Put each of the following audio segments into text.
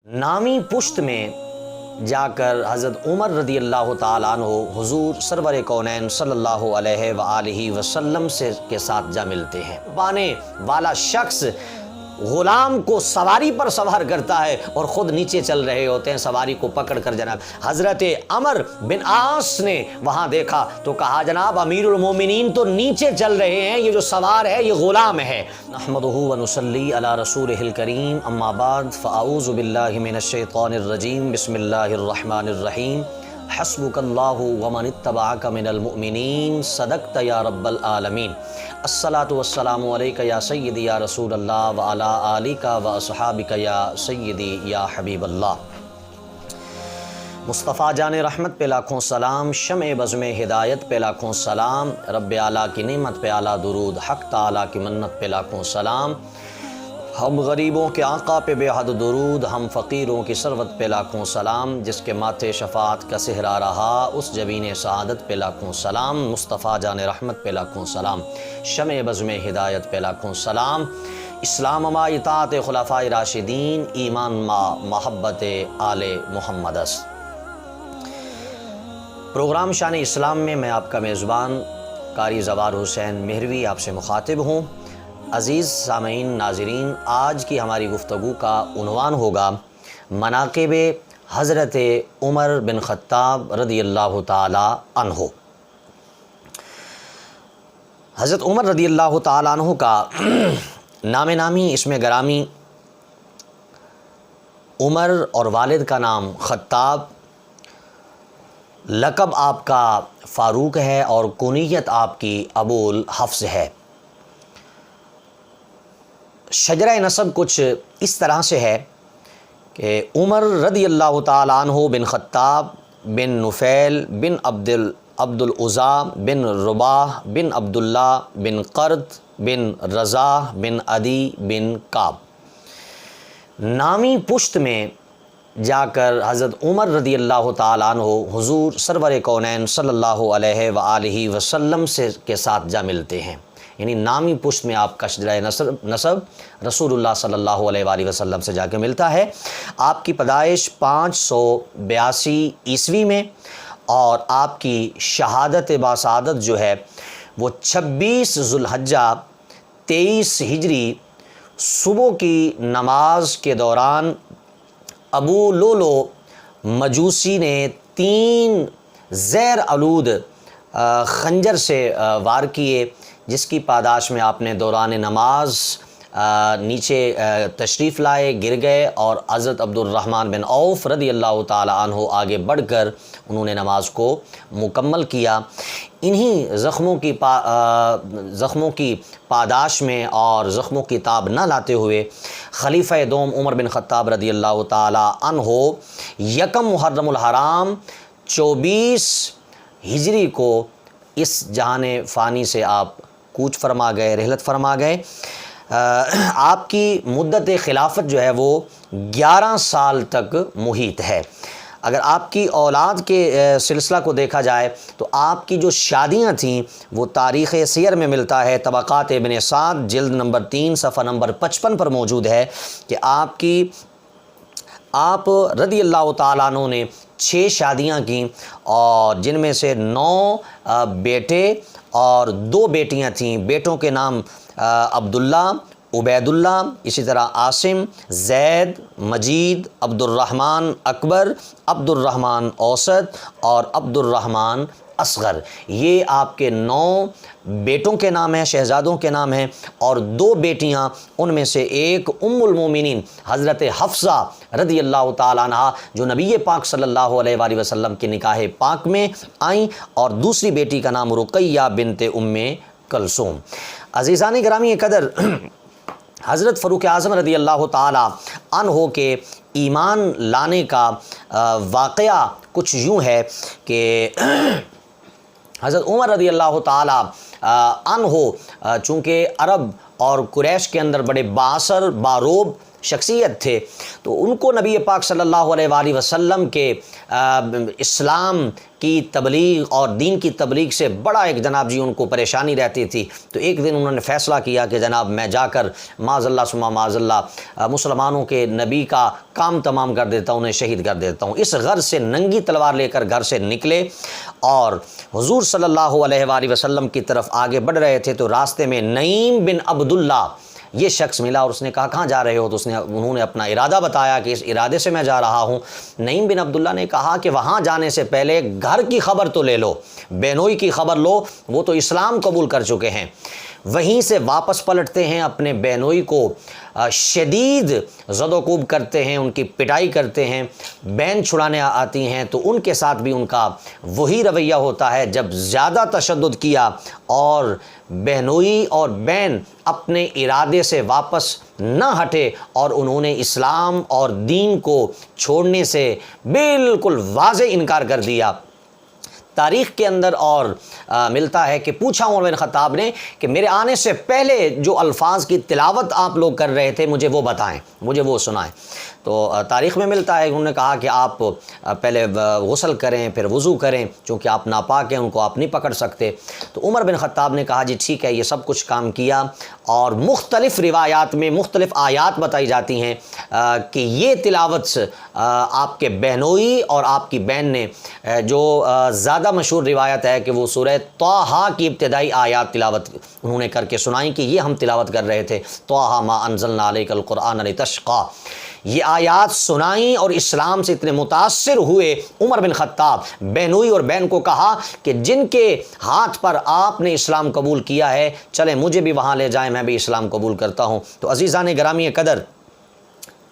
نامی پشت میں جا کر حضرت عمر رضی اللہ تعالیٰ عنہ حضور سرور کونین صلی اللہ علیہ وآلہ وسلم کے ساتھ جا ملتے ہیں۔ بانے والا شخص غلام کو سواری پر سوار کرتا ہے اور خود نیچے چل رہے ہوتے ہیں سواری کو پکڑ کر۔ جناب حضرت عمر بن عاص نے وہاں دیکھا تو کہا جناب امیر المومنین تو نیچے چل رہے ہیں، یہ جو سوار ہے یہ غلام ہے۔ نحمدہ ونصلی علی رسولہ الکریم، اما بعد فاعوذ باللہ من الشیطان الرجیم، بسم اللہ الرحمن الرحیم۔ حسبک اللہ ومن اتبعک من المؤمنین، صدقت یا رب العالمین۔ الصلاۃ والسلام علیک یا سیدی یا رسول اللہ وعلی آلک واصحابک یا سیدی یا حبیب اللہ۔ مصطفیٰ جان رحمت پہ لاکھوں سلام، شمع بزم ہدایت پہ لاکھوں سلام، رب اعلیٰ کی نعمت پہ اعلیٰ درود، حق تعالیٰ کی منت پہ لاکھوں سلام۔ ہم غریبوں کے آقا پہ بے حد درود، ہم فقیروں کی ثروت پہ لاکھوں سلام، جس کے ماتھے شفاعت کا صحرا رہا اس جبین سعادت پہ لاکھوں سلام، مصطفیٰ جان رحمت پہ لاکھوں سلام، شمع بزم ہدایت پہ لاکھوں سلام۔ اسلام ما اطاعت خلفائے راشدین، ایمان ما محبت آل محمد است۔ پروگرام شان اسلام میں میں آپ کا میزبان قاری زوار حسین مہروی آپ سے مخاطب ہوں۔ عزیز سامعین ناظرین، آج کی ہماری گفتگو کا عنوان ہوگا مناقب حضرت عمر بن خطاب رضی اللہ تعالی عنہ۔ حضرت عمر رضی اللہ تعالی عنہ کا نام نامی اسم گرامی عمر اور والد کا نام خطاب، لقب آپ کا فاروق ہے اور کنیت آپ کی ابو الحفظ ہے۔ شجرہ نسب کچھ اس طرح سے ہے کہ عمر رضی اللہ تعالیٰ عنہ بن خطاب بن نفیل بن عبد العزا بن رباح بن عبداللہ بن قرط بن رضا بن عدی بن کعب۔ نامی پشت میں جا کر حضرت عمر رضی اللہ تعالیٰ عنہ حضور سرور کونین صلی اللہ علیہ وآلہ وسلم کے ساتھ جا ملتے ہیں، یعنی نامی پشت میں آپ کا شجرہ نسب رسول اللہ صلی اللہ علیہ وآلہ وسلم سے جا کے ملتا ہے۔ آپ کی پیدائش 582 عیسوی میں اور آپ کی شہادت باسعادت جو ہے وہ 26 ذو الحجہ 23 ہجری صبح کی نماز کے دوران ابو لولو مجوسی نے 3 زیر آلود خنجر سے وار کیے، جس کی پاداش میں آپ نے دوران نماز نیچے تشریف لائے، گر گئے اور حضرت عبد الرحمن بن عوف رضی اللہ تعالی عنہ آگے بڑھ کر انہوں نے نماز کو مکمل کیا۔ انہی زخموں کی پاداش میں اور زخموں کی تاب نہ لاتے ہوئے خلیفہ دوم عمر بن خطاب رضی اللہ تعالی عنہ یکم محرم الحرام 24 ہجری کو اس جہان فانی سے آپ کوچ فرما گئے، رحلت فرما گئے۔ آپ کی مدت خلافت جو ہے وہ 11 سال تک محیط ہے۔ اگر آپ کی اولاد کے سلسلہ کو دیکھا جائے تو آپ کی جو شادیاں تھیں وہ تاریخ سیر میں ملتا ہے، طبقات ابن سعد جلد نمبر 3 صفحہ نمبر 55 پر موجود ہے کہ آپ رضی اللہ تعالیٰ عنہ نے 6 شادیاں کیں، اور جن میں سے 9 بیٹے اور 2 بیٹیاں تھیں۔ بیٹوں کے نام عبداللہ، عبید اللہ، اسی طرح عاصم، زید، مجید، عبد الرحمن اکبر، عبد الرحمن اوسط اور عبد الرحمن اصغر۔ یہ آپ کے 9 بیٹوں کے نام ہیں، شہزادوں کے نام ہیں، اور 2 بیٹیاں، ان میں سے ایک ام المومنین حضرت حفصہ رضی اللہ تعالیٰ عنہ جو نبی پاک صلی اللہ علیہ وآلہ وسلم کے نکاح پاک میں آئیں، اور دوسری بیٹی کا نام رقیہ بنت ام کلثوم۔ عزیزان گرامی قدر، حضرت فاروق اعظم رضی اللہ تعالی عنہ کے ایمان لانے کا واقعہ کچھ یوں ہے کہ حضرت عمر رضی اللہ تعالی عنہ چونکہ عرب اور قریش کے اندر بڑے بااثر باروب شخصیت تھے، تو ان کو نبی پاک صلی اللہ علیہ وآلہ وسلم کے اسلام کی تبلیغ اور دین کی تبلیغ سے بڑا ایک جناب جی ان کو پریشانی رہتی تھی۔ تو ایک دن انہوں نے فیصلہ کیا کہ جناب میں جا کر معاذ اللہ ثم معاذ اللہ مسلمانوں کے نبی کا کام تمام کر دیتا ہوں، انہیں شہید کر دیتا ہوں۔ اس غرض سے ننگی تلوار لے کر گھر سے نکلے اور حضور صلی اللہ علیہ وآلہ وسلم کی طرف آگے بڑھ رہے تھے، تو راستے میں نعیم بن عبداللہ یہ شخص ملا اور اس نے کہا کہاں جا رہے ہو؟ تو انہوں نے اپنا ارادہ بتایا کہ اس ارادے سے میں جا رہا ہوں۔ نعیم بن عبداللہ نے کہا کہ وہاں جانے سے پہلے گھر کی خبر تو لے لو، بینوئی کی خبر لو، وہ تو اسلام قبول کر چکے ہیں۔ وہیں سے واپس پلٹتے ہیں، اپنے بینوئی کو شدید زد و کوب کرتے ہیں، ان کی پٹائی کرتے ہیں، بین چھڑانے آتی ہیں تو ان کے ساتھ بھی ان کا وہی رویہ ہوتا ہے۔ جب زیادہ تشدد کیا اور بہنوئی اور بین اپنے ارادے سے واپس نہ ہٹے اور انہوں نے اسلام اور دین کو چھوڑنے سے بالکل واضح انکار کر دیا، تاریخ کے اندر اور ملتا ہے کہ پوچھا عمر بن خطاب نے کہ میرے آنے سے پہلے جو الفاظ کی تلاوت آپ لوگ کر رہے تھے مجھے وہ بتائیں، مجھے وہ سنائیں۔ تو تاریخ میں ملتا ہے انہوں نے کہا کہ آپ پہلے غسل کریں پھر وضو کریں، چونکہ آپ ناپاک ہیں، ان کو آپ نہیں پکڑ سکتے۔ تو عمر بن خطاب نے کہا جی ٹھیک ہے، یہ سب کچھ کام کیا، اور مختلف روایات میں مختلف آیات بتائی جاتی ہیں کہ یہ تلاوت آپ کے بہنوئی اور آپ کی بہن نے، جو زیادہ مشہور روایت ہے کہ وہ سورہ طٰہٰ کی ابتدائی آیات تلاوت انہوں نے کر کے سنائیں کہ یہ ہم تلاوت کر رہے تھے، طٰہٰ ما انزلنا علیک القرآن لتشقیٰ، یہ آیات سنائیں اور اسلام سے اتنے متاثر ہوئے عمر بن خطاب، بہنوئی اور بہن کو کہا کہ جن کے ہاتھ پر آپ نے اسلام قبول کیا ہے چلیں مجھے بھی وہاں لے جائیں، میں بھی اسلام قبول کرتا ہوں۔ تو عزیزان گرامی قدر،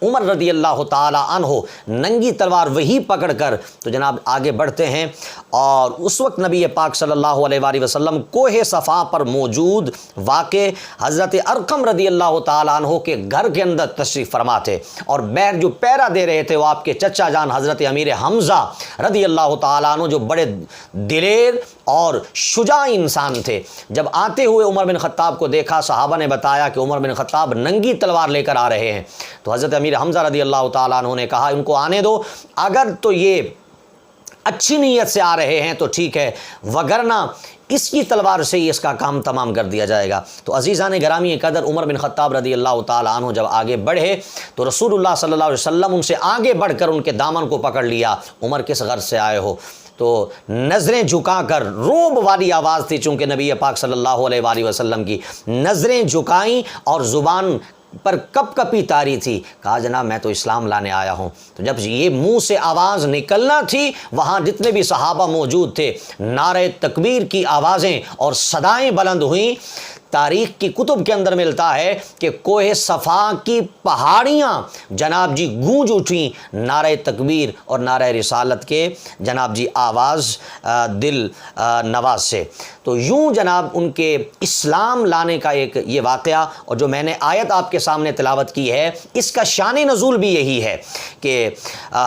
عمر رضی اللہ تعالی عنہ ننگی تلوار وہی پکڑ کر تو جناب آگے بڑھتے ہیں، اور اس وقت نبی پاک صلی اللہ علیہ وآلہ وسلم کوہ صفا پر موجود واقع حضرت ارقم رضی اللہ تعالی عنہ کے گھر کے اندر تشریف فرما تھے، اور بیٹھ جو پیرا دے رہے تھے وہ آپ کے چچا جان حضرت امیر حمزہ رضی اللہ تعالی عنہ، جو بڑے دلیر اور شجاع انسان تھے۔ جب آتے ہوئے عمر بن خطاب کو دیکھا، صحابہ نے بتایا کہ عمر بن خطاب ننگی تلوار لے کر آ رہے ہیں، تو حضرت امیر حمزہ رضی اللہ تعالیٰ عنہ نے کہا ان کو آنے دو، اگر تو یہ اچھی نیت سے آ رہے ہیں تو ٹھیک ہے، وگرنہ اس کی تلوار سے ہی اس کا کام تمام کر دیا جائے گا۔ تو عزیزان گرامی قدر، عمر بن خطاب رضی اللہ تعالیٰ عنہ جب آگے بڑھے تو رسول اللہ صلی اللہ علیہ وسلم ان سے آگے بڑھ کر ان کے دامن کو پکڑ لیا، عمر کس غرض سے آئے ہو؟ تو نظریں جھکا کر، روب والی آواز تھی چونکہ نبی پاک صلی اللہ علیہ وآلہ وسلم کی، نظریں جھکائیں اور زبان پر کپ کپی تاری تھی، کہا جناب میں تو اسلام لانے آیا ہوں۔ تو جب یہ منہ سے آواز نکلنا تھی، وہاں جتنے بھی صحابہ موجود تھے، نعرہ تکبیر کی آوازیں اور صدائیں بلند ہوئیں۔ تاریخ کی کتب کے اندر ملتا ہے کہ کوہ صفا کی پہاڑیاں جناب جی گونج اٹھیں نعرہ تکبیر اور نعرہ رسالت کے جناب جی آواز دل نواز سے۔ تو یوں جناب ان کے اسلام لانے کا ایک یہ واقعہ، اور جو میں نے آیت آپ کے سامنے تلاوت کی ہے اس کا شان نزول بھی یہی ہے کہ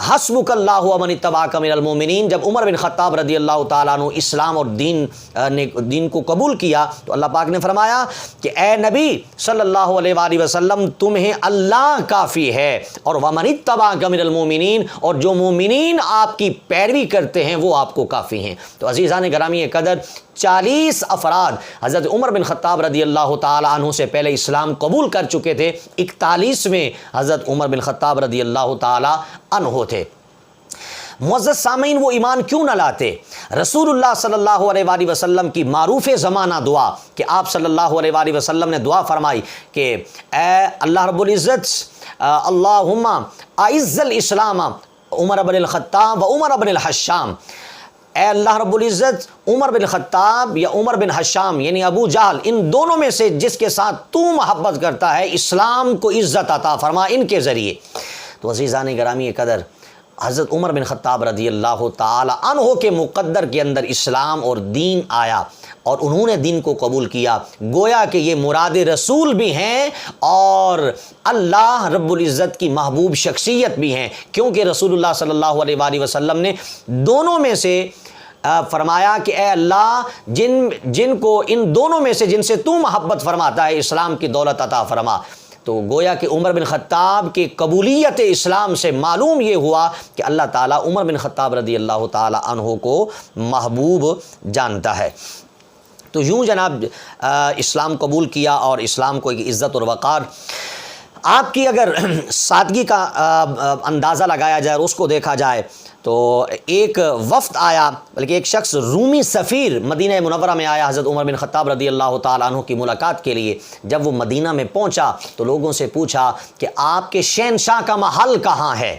حسبک اللہ ومن اتبعک من المؤمنین۔ جب عمر بن خطاب رضی اللہ تعالیٰ عنہ اسلام اور دین کو قبول کیا تو اللہ پاک نے فرمایا کہ اے نبی صلی اللہ علیہ وآلہ وسلم تمہیں اللہ کافی ہے، اور ومن اتبعک من المؤمنین، اور جو مومنین آپ کی پیروی کرتے ہیں وہ آپ کو کافی ہیں۔ تو عزیزان گرامی قدر، 40 افراد حضرت عمر بن خطاب رضی اللہ تعالیٰ عنہ سے پہلے اسلام قبول کر چکے تھے، 41 میں حضرت عمر بن خطاب رضی اللہ تعالیٰ عنہ تھے۔ معزز سامعین، وہ ایمان کیوں نہ لاتے؟ رسول اللہ صلی اللہ علیہ وآلہ وسلم کی معروف زمانہ دعا کہ آپ صلی اللہ علیہ وآلہ وسلم نے دعا فرمائی کہ اے اللہ رب العزت، اللہم اعز الاسلام عمر بن الخطاب و عمر بن الحشام، اے اللہ رب العزت عمر بن خطاب یا عمر بن حشام یعنی ابو جہل، ان دونوں میں سے جس کے ساتھ تو محبت کرتا ہے اسلام کو عزت عطا فرما ان کے ذریعے۔ تو عزیزان گرامی قدر، حضرت عمر بن خطاب رضی اللہ تعالی عنہ کے مقدر کے اندر اسلام اور دین آیا، اور انہوں نے دین کو قبول کیا، گویا کہ یہ مراد رسول بھی ہیں اور اللہ رب العزت کی محبوب شخصیت بھی ہیں، کیونکہ رسول اللہ صلی اللہ علیہ وآلہ وسلم نے دونوں میں سے فرمایا کہ اے اللہ جن کو ان دونوں میں سے جن سے تو محبت فرماتا ہے اسلام کی دولت عطا فرما۔ تو گویا کہ عمر بن خطاب کی قبولیت اسلام سے معلوم یہ ہوا کہ اللہ تعالیٰ عمر بن خطاب رضی اللہ تعالیٰ عنہ کو محبوب جانتا ہے۔ تو یوں جناب اسلام قبول کیا اور اسلام کو ایک عزت اور وقار۔ آپ کی اگر سادگی کا اندازہ لگایا جائے اور اس کو دیکھا جائے تو ایک وفد آیا، بلکہ ایک شخص رومی سفیر مدینہ منورہ میں آیا حضرت عمر بن خطاب رضی اللہ تعالیٰ عنہ کی ملاقات کے لیے۔ جب وہ مدینہ میں پہنچا تو لوگوں سے پوچھا کہ آپ کے شہنشاہ کا محل کہاں ہے؟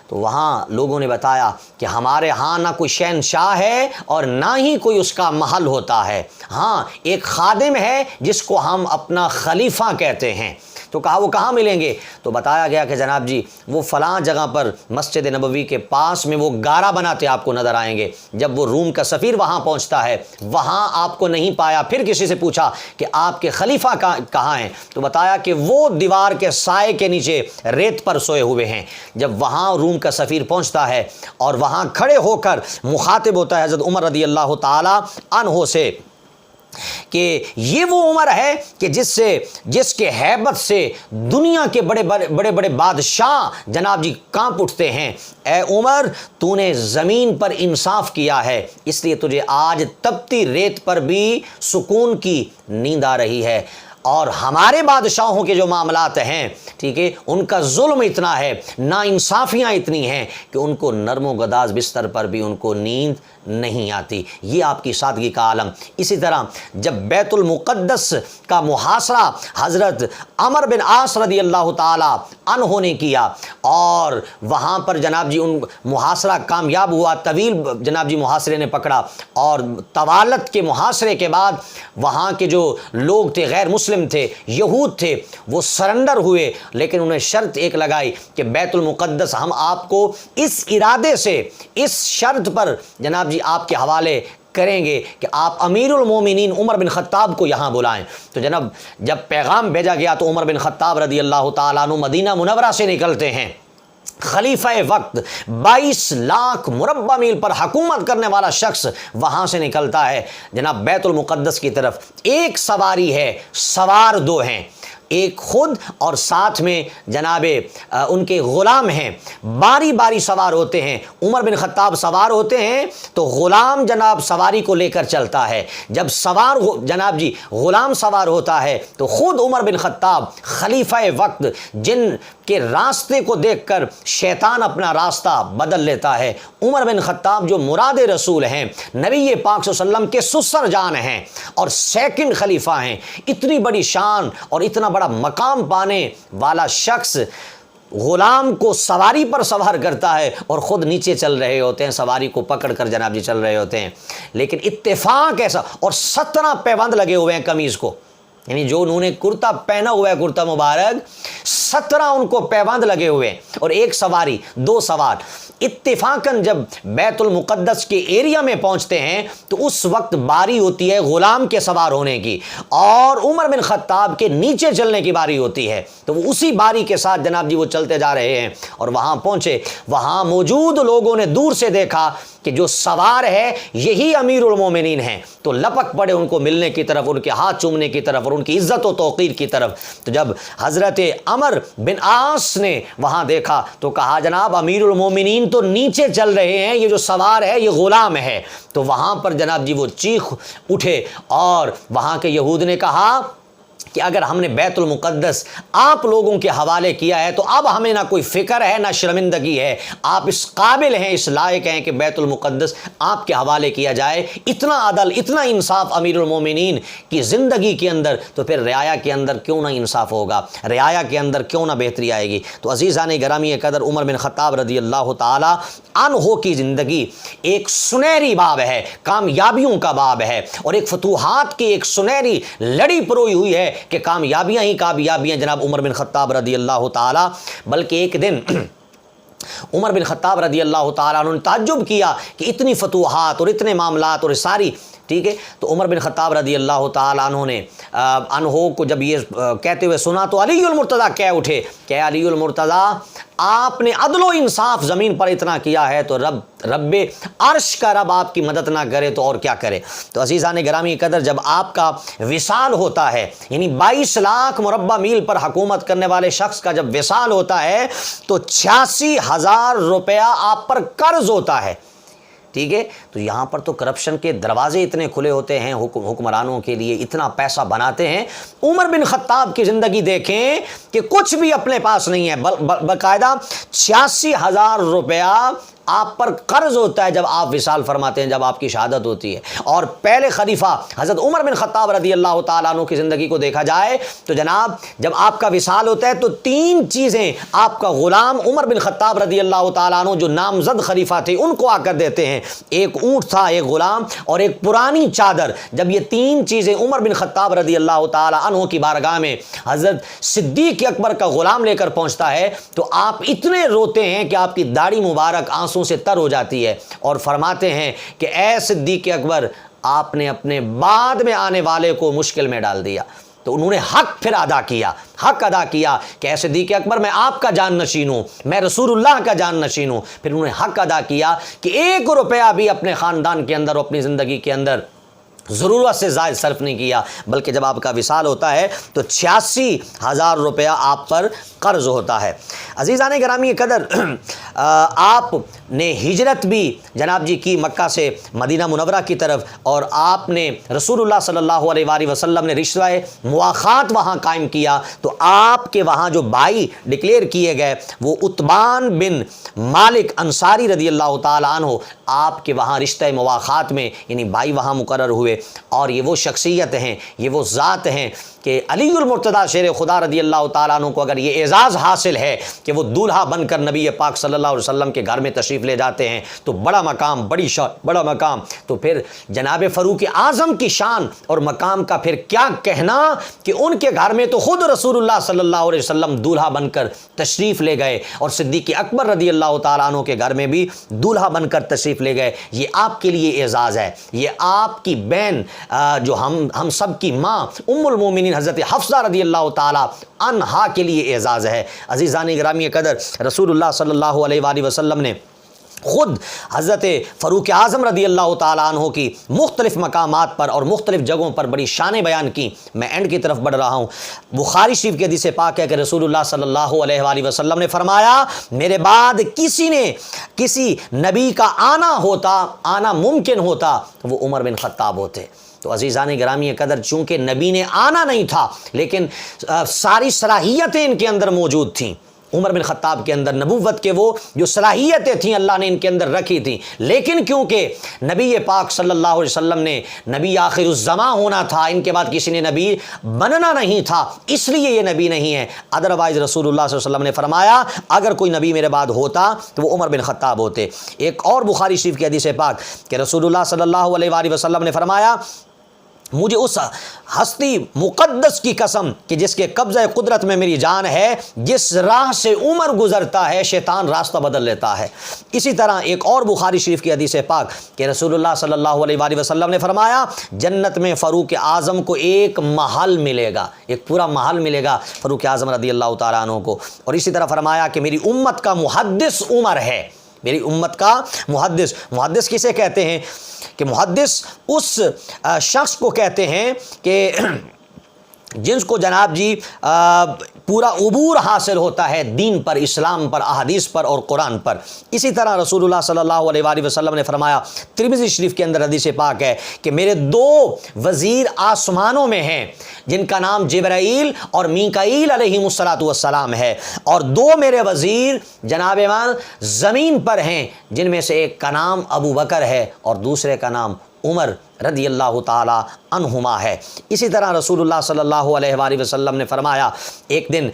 تو وہاں لوگوں نے بتایا کہ ہمارے ہاں نہ کوئی شہنشاہ ہے اور نہ ہی کوئی اس کا محل ہوتا ہے، ہاں ایک خادم ہے جس کو ہم اپنا خلیفہ کہتے ہیں۔ تو کہا وہ کہاں ملیں گے؟ تو بتایا گیا کہ جناب جی وہ فلاں جگہ پر مسجد نبوی کے پاس میں وہ گارہ بناتے آپ کو نظر آئیں گے۔ جب وہ روم کا سفیر وہاں پہنچتا ہے وہاں آپ کو نہیں پایا، پھر کسی سے پوچھا کہ آپ کے خلیفہ کہاں ہیں؟ تو بتایا کہ وہ دیوار کے سائے کے نیچے ریت پر سوئے ہوئے ہیں۔ جب وہاں روم کا سفیر پہنچتا ہے اور وہاں کھڑے ہو کر مخاطب ہوتا ہے حضرت عمر رضی اللہ تعالیٰ عنہ سے کہ یہ وہ عمر ہے کہ جس کے ہیبت سے دنیا کے بڑے بڑے بادشاہ جناب جی کانپ اٹھتے ہیں۔ اے عمر، تو نے زمین پر انصاف کیا ہے، اس لیے تجھے آج تپتی ریت پر بھی سکون کی نیند آ رہی ہے، اور ہمارے بادشاہوں کے جو معاملات ہیں ٹھیک ہے ان کا ظلم اتنا ہے، ناانصافیاں اتنی ہیں کہ ان کو نرم و گداز بستر پر بھی ان کو نیند نہیں آتی۔ یہ آپ کی سادگی کا عالم۔ اسی طرح جب بیت المقدس کا محاصرہ حضرت عمر بن عاص رضی اللہ تعالی عنہ نے کیا اور وہاں پر جناب جی ان محاصرہ کامیاب ہوا، طویل جناب جی محاصرے نے پکڑا، اور طوالت کے محاصرے کے بعد وہاں کے جو لوگ تھے، غیر مسلم تھے، یہود تھے، وہ سرنڈر ہوئے، لیکن انہیں شرط ایک لگائی کہ بیت المقدس ہم آپ کو اس ارادے سے، اس شرط پر جناب جی آپ کے حوالے کریں گے کہ آپ امیر المومنین عمر بن خطاب کو یہاں بلائیں۔ تو جناب جب پیغام بھیجا گیا تو عمر بن خطاب رضی اللہ تعالیٰ عنہ مدینہ منورہ سے نکلتے ہیں۔ خلیفہ وقت 22 لاکھ مربع میل پر حکومت کرنے والا شخص وہاں سے نکلتا ہے جناب بیت المقدس کی طرف۔ ایک سواری ہے، سوار دو ہیں، ایک خود اور ساتھ میں جناب ان کے غلام ہیں، باری باری سوار ہوتے ہیں۔ عمر بن خطاب سوار ہوتے ہیں تو غلام جناب سواری کو لے کر چلتا ہے۔ جب جناب جی غلام سوار ہوتا ہے تو خود عمر بن خطاب خلیفہ وقت، جن کے راستے کو دیکھ کر شیطان اپنا راستہ بدل لیتا ہے، عمر بن خطاب جو مراد رسول ہیں، نبی پاک صلی اللہ علیہ وسلم کے سسر جان ہیں اور سیکنڈ خلیفہ ہیں، اتنی بڑی شان اور اتنا بڑا مقام پانے والا شخص غلام کو سواری پر سوار کرتا ہے اور خود نیچے چل رہے ہوتے ہیں، سواری کو پکڑ کر جناب جی چل رہے ہوتے ہیں۔ لیکن اتفاق ایسا، اور 17 پیوند لگے ہوئے ہیں قمیض کو، یعنی جو انہوں نے کرتا پہنا ہوا ہے، کرتا مبارک، 17 ان کو پیوند لگے ہوئے ہیں، اور ایک سواری، 2 سوار۔ اتفاقاً جب بیت المقدس کے ایریا میں پہنچتے ہیں تو اس وقت باری ہوتی ہے غلام کے سوار ہونے کی، اور عمر بن خطاب کے نیچے چلنے کی باری ہوتی ہے۔ تو وہ اسی باری کے ساتھ جناب جی وہ چلتے جا رہے ہیں اور وہاں پہنچے۔ وہاں موجود لوگوں نے دور سے دیکھا کہ جو سوار ہے یہی امیر المومنین ہیں، تو لپک پڑے ان کو ملنے کی طرف، ان کے ہاتھ چومنے کی طرف اور ان کی عزت و توقیر کی طرف۔ تو جب حضرت عمر بن عاص نے وہاں دیکھا تو کہا جناب امیر المومنین تو نیچے چل رہے ہیں، یہ جو سوار ہے یہ غلام ہے۔ تو وہاں پر جناب جی وہ چیخ اٹھے، اور وہاں کے یہود نے کہا کہ اگر ہم نے بیت المقدس آپ لوگوں کے حوالے کیا ہے تو اب ہمیں نہ کوئی فکر ہے نہ شرمندگی ہے، آپ اس قابل ہیں، اس لائق ہیں کہ بیت المقدس آپ کے حوالے کیا جائے۔ اتنا عدل، اتنا انصاف امیر المومنین کی زندگی کے اندر، تو پھر رعایا کے اندر کیوں نہ انصاف ہوگا، رعایا کے اندر کیوں نہ بہتری آئے گی۔ تو عزیزان گرامی قدر، عمر بن خطاب رضی اللہ تعالی عنہ کی زندگی ایک سنہری باب ہے، کامیابیوں کا باب ہے، اور ایک فتوحات کی ایک سنہری لڑی پروئی ہوئی ہے کہ کامیابیاں ہی کامیابیاں جناب عمر بن خطاب رضی اللہ تعالی۔ بلکہ ایک دن عمر بن خطاب رضی اللہ تعالیٰ عنہ نے تعجب کیا کہ اتنی فتوحات اور اتنے معاملات اور ساری ٹھیک ہے، تو عمر بن خطاب رضی اللہ تعالیٰ عنہ کو جب یہ کہتے ہوئے سنا تو علی المرتضیٰ کہہ اٹھے کہ علی المرتضیٰ آپ نے عدل و انصاف زمین پر اتنا کیا ہے تو رب عرش کا رب آپ کی مدد نہ کرے تو اور کیا کرے۔ تو عزیزان گرامی قدر، جب آپ کا وصال ہوتا ہے، یعنی 22 لاکھ مربع میل پر حکومت کرنے والے شخص کا جب وصال ہوتا ہے تو 86,000 روپیہ آپ پر قرض ہوتا ہے، ٹھیک ہے۔ تو یہاں پر تو کرپشن کے دروازے اتنے کھلے ہوتے ہیں، حکمرانوں کے لیے اتنا پیسہ بناتے ہیں۔ عمر بن خطاب کی زندگی دیکھیں کہ کچھ بھی اپنے پاس نہیں ہے، باقاعدہ 86,000 روپیہ آپ پر قرض ہوتا ہے جب آپ وصال فرماتے ہیں، جب آپ کی شہادت ہوتی ہے۔ اور پہلے خلیفہ حضرت عمر بن خطاب رضی اللہ تعالیٰ عنہ کی زندگی کو دیکھا جائے تو جناب جب آپ کا وصال ہوتا ہے تو 3 چیزیں آپ کا غلام عمر بن خطاب رضی اللہ تعالیٰ عنہ جو نامزد خلیفہ تھے ان کو آ کر دیتے ہیں۔ ایک اونٹ تھا، ایک غلام اور ایک پرانی چادر۔ جب یہ 3 چیزیں عمر بن خطاب رضی اللہ تعالیٰ عنہ کی بارگاہ میں حضرت صدیق اکبر کا غلام لے کر پہنچتا ہے تو آپ اتنے روتے ہیں کہ آپ کی داڑھی مبارک آنسوں سے تر ہو جاتی ہے اور فرماتے ہیں کہ اے صدیق اکبر، آپ نے اپنے بعد میں آنے والے کو مشکل میں ڈال دیا۔ تو انہوں نے حق پھر ادا کیا، حق ادا کیا کہ اے صدیق اکبر میں آپ کا جان نشین ہوں، میں رسول اللہ کا جان نشین ہوں۔ پھر انہوں نے حق ادا کیا کہ 1 روپیہ بھی اپنے خاندان کے اندر اور اپنی زندگی کے اندر ضرورت سے زائد صرف نہیں کیا، بلکہ جب آپ کا وصال ہوتا ہے تو 86,000 روپیہ آپ پر قرض ہوتا ہے۔ عزیزان گرامی قدر، آپ نے ہجرت بھی جناب جی کی مکہ سے مدینہ منورہ کی طرف، اور آپ نے رسول اللہ صلی اللہ علیہ وآلہ وسلم نے رشتہ مواخات وہاں قائم کیا۔ تو آپ کے وہاں جو بھائی ڈکلیئر کیے گئے وہ عتبان بن مالک انصاری رضی اللہ تعالیٰ عنہ آپ کے وہاں رشتہ مواخات میں یعنی بھائی وہاں مقرر ہوئے۔ اور یہ وہ شخصیت ہیں، یہ وہ ذات ہیں کہ علی المرتضیٰ شیر خدا رضی اللہ تعالیٰ عنہ کو اگر یہ اعزاز حاصل ہے کہ وہ دولہا بن کر نبی پاک صلی اللہ علیہ وسلم کے گھر میں تشریف لے جاتے ہیں تو بڑا مقام، بڑی شان، بڑا مقام۔ تو پھر جناب فاروق اعظم کی شان اور مقام کا پھر کیا کہنا کہ ان کے گھر میں تو خود رسول اللہ صلی اللہ علیہ وسلم دولہا بن کر تشریف لے گئے، اور صدیق اکبر رضی اللہ تعالیٰ عنہ کے گھر میں بھی دولہا بن کر تشریف لے گئے۔ یہ آپ کے لیے اعزاز ہے، یہ آپ کی بہن جو ہم سب کی ماں ام المومنین حضرت حفصہ رضی اللہ تعالی عنہا کے لیے اعزاز ہے۔ عزیزان گرامی قدر، رسول اللہ صلی اللہ علیہ وآلہ وسلم نے خود حضرت فاروق اعظم رضی اللہ تعالیٰ عنہ کی مختلف مقامات پر اور مختلف جگہوں پر بڑی شانیں بیان کی۔ میں اینڈ کی طرف بڑھ رہا ہوں۔ بخاری شریف کی حدیث پاک ہے کہ رسول اللہ صلی اللہ علیہ وآلہ وسلم نے فرمایا، میرے بعد کسی نبی کا آنا ممکن ہوتا تو وہ عمر بن خطاب ہوتے۔ تو عزیزان گرامی قدر، چونکہ نبی نے آنا نہیں تھا لیکن ساری صلاحیتیں ان کے اندر موجود تھیں۔ عمر بن خطاب کے اندر نبوت کے وہ جو صلاحیتیں تھیں اللہ نے ان کے اندر رکھی تھیں، لیکن کیونکہ نبی پاک صلی اللہ علیہ وسلم نے نبی آخر الزماں ہونا تھا، ان کے بعد کسی نے نبی بننا نہیں تھا، اس لیے یہ نبی نہیں ہے۔ ادروائز رسول اللہ صلی اللہ علیہ وسلم نے فرمایا اگر کوئی نبی میرے بعد ہوتا تو وہ عمر بن خطاب ہوتے۔ ایک اور بخاری شریف کی حدیث پاک کہ رسول اللہ صلی اللہ علیہ وآلہ وسلم نے فرمایا، مجھے اس ہستی مقدس کی قسم کہ جس کے قبضہ قدرت میں میری جان ہے، جس راہ سے عمر گزرتا ہے شیطان راستہ بدل لیتا ہے۔ اسی طرح ایک اور بخاری شریف کی حدیث پاک کہ رسول اللہ صلی اللہ علیہ وآلہ وسلم نے فرمایا، جنت میں فاروق اعظم کو ایک محل ملے گا، ایک پورا محل ملے گا فاروق اعظم رضی اللہ تعالیٰ عنہ کو۔ اور اسی طرح فرمایا کہ میری امت کا محدث عمر ہے، میری امت کا محدث کسے کہتے ہیں کہ محدث اس شخص کو کہتے ہیں کہ جن کو جناب جی پورا عبور حاصل ہوتا ہے دین پر، اسلام پر، احادیث پر اور قرآن پر۔ اسی طرح رسول اللہ صلی اللہ علیہ وآلہ وسلم نے فرمایا، ترمذی شریف کے اندر حدیث پاک ہے کہ میرے 2 وزیر آسمانوں میں ہیں جن کا نام جبرائیل اور میکائیل علیہ السلام ہے، اور 2 میرے وزیر جناب زمین پر ہیں جن میں سے ایک کا نام ابو بکر ہے اور دوسرے کا نام عمر رضی اللہ تعالی عنہما ہے۔ اسی طرح رسول اللہ صلی اللہ علیہ وآلہ وسلم نے فرمایا، ایک دن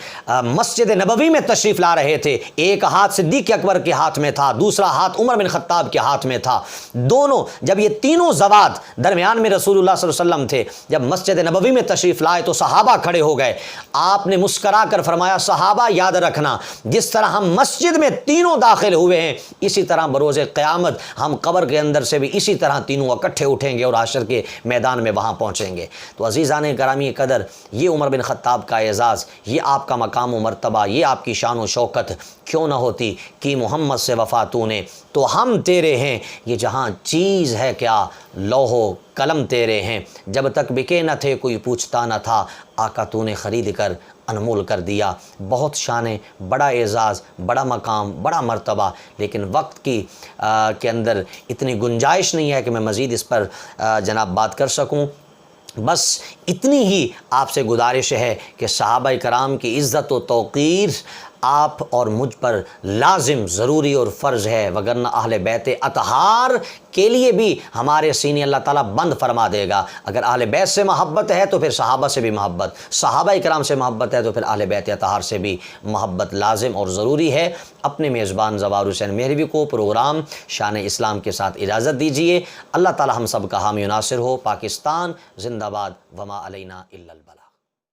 مسجد نبوی میں تشریف لا رہے تھے، ایک ہاتھ صدیق اکبر کے ہاتھ میں تھا، دوسرا ہاتھ عمر بن خطاب کے ہاتھ میں تھا۔ دونوں جب یہ تینوں زوات درمیان میں رسول اللہ صلی اللہ علیہ وسلم تھے، جب مسجد نبوی میں تشریف لائے تو صحابہ کھڑے ہو گئے۔ آپ نے مسکرا کر فرمایا، صحابہ یاد رکھنا جس طرح ہم مسجد میں تینوں داخل ہوئے ہیں، اسی طرح بروز قیامت ہم قبر کے اندر سے بھی اسی طرح تینوں اکٹھے اٹھیں گے اور اور حشر کے میدان میں وہاں پہنچیں گے۔ تو عزیزان گرامی قدر، یہ عمر بن خطاب کا اعزاز، یہ آپ کا مقام و مرتبہ، یہ آپ کی شان و شوکت کیوں نہ ہوتی کہ محمد سے وفا تو نے تو ہم تیرے ہیں، یہ جہاں چیز ہے کیا لوح و قلم تیرے ہیں، جب تک بکے نہ تھے کوئی پوچھتا نہ تھا، آقا تو نے خرید کر انمول کر دیا۔ بہت شان، بڑا اعزاز، بڑا مقام، بڑا مرتبہ، لیکن وقت کے اندر اتنی گنجائش نہیں ہے کہ میں مزید اس پر جناب بات کر سکوں۔ بس اتنی ہی آپ سے گزارش ہے کہ صحابہ کرام کی عزت و توقیر آپ اور مجھ پر لازم، ضروری اور فرض ہے، وگرنہ اہل بیت اطہار کے لیے بھی ہمارے سینے اللہ تعالیٰ بند فرما دے گا۔ اگر اہل بیت سے محبت ہے تو پھر صحابہ سے بھی محبت، صحابہ کرام سے محبت ہے تو پھر اہل بیت اطہار سے بھی محبت لازم اور ضروری ہے۔ اپنے میزبان زوار حسین مہروی کو پروگرام شان اسلام کے ساتھ اجازت دیجیے۔ اللہ تعالیٰ ہم سب کا حامی و ناصر ہو۔ پاکستان زندہ باد، وما علینا الا البلاغ۔